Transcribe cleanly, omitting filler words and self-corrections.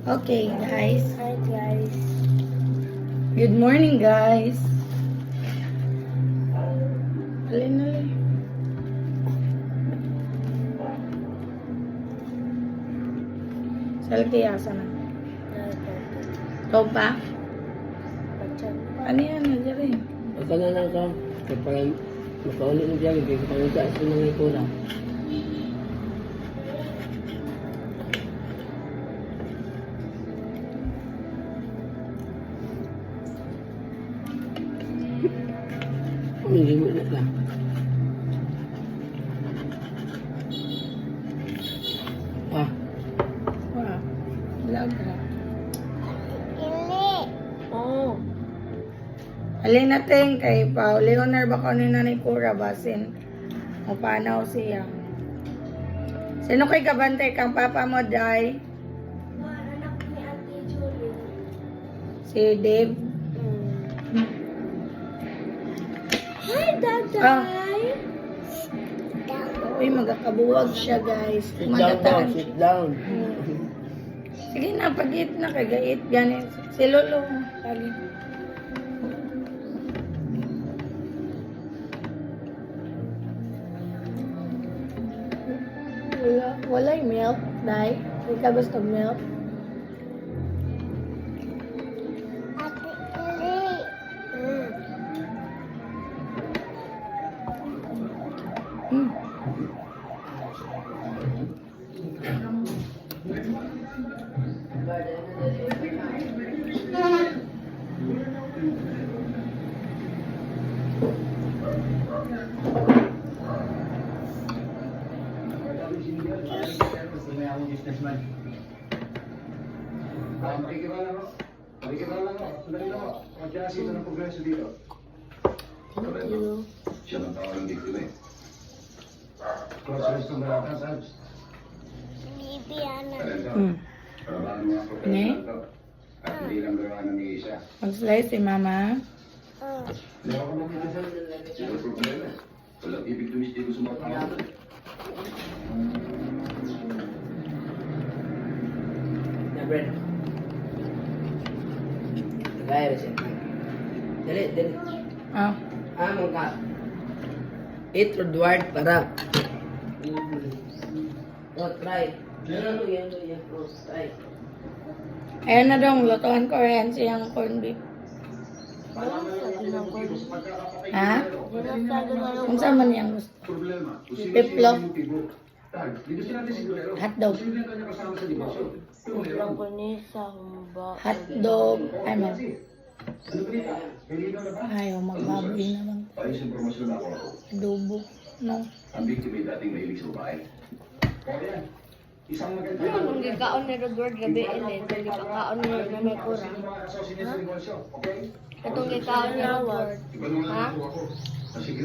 Okay, guys. Hi guys. Good morning, guys. Alin. Salki, asa na? Ikaw pa? Ano yan? Nadiri. Ito na lang ka. Kaya makaulit mo dyan. Hindi ko pangita sa mga ikura. Hindi mo na ka. Ah. Wow. Vlog ka. Oh. Alin natin kay Pao. Leonor ba ko ni Nanay Cura basin? O panaw siya. Sino kay kabantay kang papa mo, Day? Anak ni Auntie Julie. Si Dave? Hi, Daday! Ah. Uy, magkakabuwag siya, guys. Sit down daw. Sit down. Sige na, pag-eat na, kagait. Ganit. Si Lolo. Kali. Wala yung milk, Day. Hindi ka gusto milk? Mm. Thank you. Siya ang tawag ng dito eh. Cross-rest ng mga kasal. Mm. Trabaho mga professional to. At hindi lang gawa ng isa. Mag-slice si Mama. Hindi ako makikita. Sino problema? Walang ibig tumistiko sa mga tao. Na bread. Kaya rin siya. Dali, dali. Ah. Amang ka. Eat Edward para. Oh, try. Yan. Oh, try. Ayan na daw, lutuan ko rin siyang corned beef. Ha? Kung saan man yung gusto. Problema. Piplo. Dito sila natin siguro. Hotdog. Sino yung kanya kasama sa negosyo? Lang ko ni sa humba. Hotdog. Ano? Ano ba nito? Nalinaw na ba? Ayaw, magbaboy na lang. Ayos impormasyon ako. Adobo. No? Ang biktima ay dating mahilig sa babae. Kaya yan. Isang maganda. Kung gikaon ni Edward gabi ini, kung gikaon ni Nanay Cura. Okay? Katong gikaon ni Edward. Iba naman Ha? ang ako. Sige